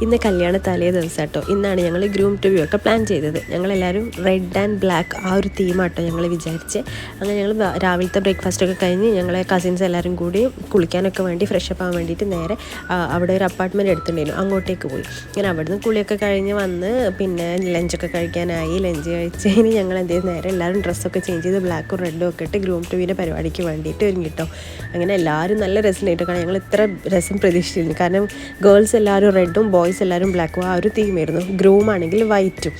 ഇന്ന് കല്യാണ തലേ ദിവസം കേട്ടോ. ഇന്നാണ് ഞങ്ങൾ ഗ്രൂം ടു വ്യൂ ഒക്കെ പ്ലാൻ ചെയ്തത്. ഞങ്ങളെല്ലാവരും റെഡ് ആൻഡ് ബ്ലാക്ക് ആ ഒരു തീമാട്ടോ ഞങ്ങൾ വിചാരിച്ച്. അങ്ങനെ ഞങ്ങൾ രാവിലത്തെ ബ്രേക്ക്ഫാസ്റ്റൊക്കെ കഴിഞ്ഞ് ഞങ്ങളെ കസിൻസ് എല്ലാവരും കൂടി കുളിക്കാനൊക്കെ വേണ്ടി ഫ്രഷപ്പ് ആവാൻ വേണ്ടിയിട്ട് നേരെ അവിടെ ഒരു അപ്പാർട്ട്മെൻറ്റ് എടുത്തിട്ടുണ്ടായിരുന്നു, അങ്ങോട്ടേക്ക് പോയി. ഇങ്ങനെ അവിടുന്ന് കുളിയൊക്കെ കഴിഞ്ഞ് വന്ന് പിന്നെ ലഞ്ചൊക്കെ കഴിക്കാനായി. ലഞ്ച് കഴിച്ചതിന് ഞങ്ങൾ എന്ത് ചെയ്ത് നേരെ എല്ലാവരും ഡ്രസ്സൊക്കെ ചേഞ്ച് ചെയ്ത് ബ്ലാക്കും റെഡും ഒക്കെ ഇട്ട് ഗ്രൂം ടു വ്യൂവിൻ്റെ പരിപാടിക്ക് വേണ്ടിയിട്ട് ഒരുങ്ങിട്ടോ. അങ്ങനെ എല്ലാവരും നല്ല രസമായിട്ട് കാരണം ഞങ്ങൾ ഇത്ര രസം പ്രതീക്ഷിച്ചിരുന്നു. കാരണം ഗേൾസ് എല്ലാവരും റെഡും ബോയ്സ് എല്ലാവരും ബ്ലാക്കും ആ ഒരു തീമായിരുന്നു. ഗ്രൂം ആണെങ്കിൽ വൈറ്റും.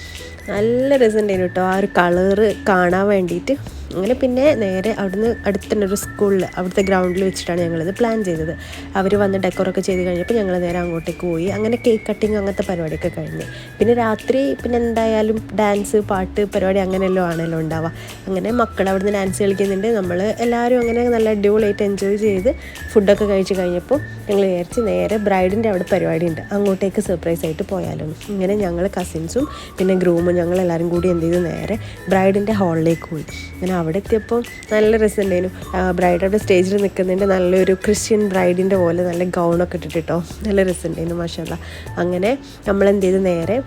നല്ല രസമുണ്ടായിരുന്നു കേട്ടോ ആ ഒരു കളറ് കാണാൻ വേണ്ടിയിട്ട്. അങ്ങനെ പിന്നെ നേരെ അവിടുന്ന് അടുത്തുള്ള ഒരു സ്കൂളിൽ അവിടുത്തെ ഗ്രൗണ്ടിൽ വെച്ചിട്ടാണ് ഞങ്ങളിത് പ്ലാൻ ചെയ്തത്. അവർ വന്ന് ഡെക്കറൊക്കെ ചെയ്ത് കഴിഞ്ഞപ്പോൾ ഞങ്ങൾ നേരെ അങ്ങോട്ടേക്ക് പോയി. അങ്ങനെ കേക്ക് കട്ടിങ് അങ്ങനത്തെ പരിപാടിയൊക്കെ കഴിഞ്ഞ് പിന്നെ രാത്രി പിന്നെ എന്തായാലും ഡാൻസ് പാട്ട് പരിപാടി അങ്ങനെയല്ലോ ആണല്ലോ ഉണ്ടാവുക. അങ്ങനെ മക്കൾ അവിടുന്ന് ഡാൻസ് കളിക്കുന്നുണ്ട്. നമ്മൾ എല്ലാവരും അങ്ങനെ നല്ല അടിപൊളിയായിട്ട് എൻജോയ് ചെയ്ത് ഫുഡൊക്കെ കഴിച്ച് കഴിഞ്ഞപ്പോൾ ഞങ്ങൾ വിചാരിച്ച് നേരെ ബ്രൈഡിൻ്റെ അവിടെ പരിപാടി ഉണ്ട്, അങ്ങോട്ടേക്ക് സർപ്രൈസ് ആയിട്ട് പോയാലോ. ഇങ്ങനെ ഞങ്ങൾ കസിൻസും പിന്നെ ഗ്രൂമും ഞങ്ങളെല്ലാവരും കൂടി എന്ത് ചെയ്തു നേരെ ബ്രൈഡിൻ്റെ ഹാളിലേക്ക് പോയി. അങ്ങനെ അവിടെ എത്തിയപ്പോൾ നല്ല രസമുണ്ടായിരുന്നു. ബ്രൈഡ് അവിടെ സ്റ്റേജിൽ നിൽക്കുന്നുണ്ട്, നല്ലൊരു ക്രിസ്ത്യൻ ബ്രൈഡിൻ്റെ പോലെ നല്ല ഗൗണൊക്കെ ഇട്ടിട്ടോ നല്ല രസമുണ്ടായിരുന്നു മാഷാഅല്ലാഹ്. അങ്ങനെ നമ്മളെന്ത് ചെയ്തു നേരെ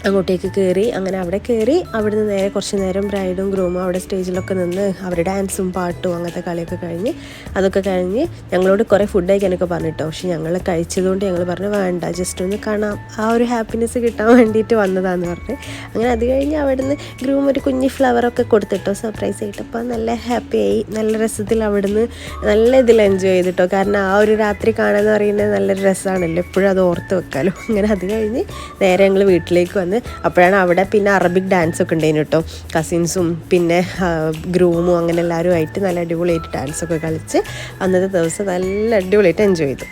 അങ്ങോട്ടേക്ക് കയറി. അങ്ങനെ അവിടെ കയറി അവിടുന്ന് നേരെ കുറച്ച് നേരം ബ്രൈഡും ഗ്രൂമും അവിടെ സ്റ്റേജിലൊക്കെ നിന്ന് അവർ ഡാൻസും പാട്ടും അങ്ങനത്തെ കളിയൊക്കെ കഴിഞ്ഞ് അതൊക്കെ കഴിഞ്ഞ് ഞങ്ങളോട് കുറേ ഫുഡ് കഴിക്കാനൊക്കെ പറഞ്ഞിട്ടോ. പക്ഷെ ഞങ്ങൾ കഴിച്ചതുകൊണ്ട് ഞങ്ങൾ പറഞ്ഞു വേണ്ട, ജസ്റ്റ് ഒന്ന് കാണാം, ആ ഒരു ഹാപ്പിനെസ് കിട്ടാൻ വേണ്ടിയിട്ട് വന്നതാന്ന് പറഞ്ഞ്. അങ്ങനെ അത് കഴിഞ്ഞ് അവിടുന്ന് ഗ്രൂം ഒരു കുഞ്ഞ് ഫ്ലവറൊക്കെ കൊടുത്തിട്ടോ സർപ്രൈസ് ആയിട്ട്. അപ്പോൾ നല്ല ഹാപ്പിയായി, നല്ല രസത്തിൽ അവിടുന്ന് നല്ല ഇതിൽ എൻജോയ് ചെയ്തിട്ടോ. കാരണം ആ ഒരു രാത്രി കാണാമെന്ന് പറയുന്നത് നല്ലൊരു രസമാണല്ലോ, എപ്പോഴും അത് ഓർത്ത് വെക്കാലോ. അങ്ങനെ അത് കഴിഞ്ഞ് നേരെ ഞങ്ങൾ വീട്ടിലേക്ക് വന്ന് അപ്പോഴാണ് അവിടെ പിന്നെ അറബിക് ഡാൻസൊക്കെ ഉണ്ടായിരുന്നു കേട്ടോ. കസിൻസും പിന്നെ ഗ്രൂമും അങ്ങനെ എല്ലാവരും ആയിട്ട് നല്ല അടിപൊളിയായിട്ട് ഡാൻസൊക്കെ കളിച്ച് അന്നത്തെ ദിവസം നല്ല അടിപൊളിയായിട്ട് എൻജോയ് ചെയ്തു.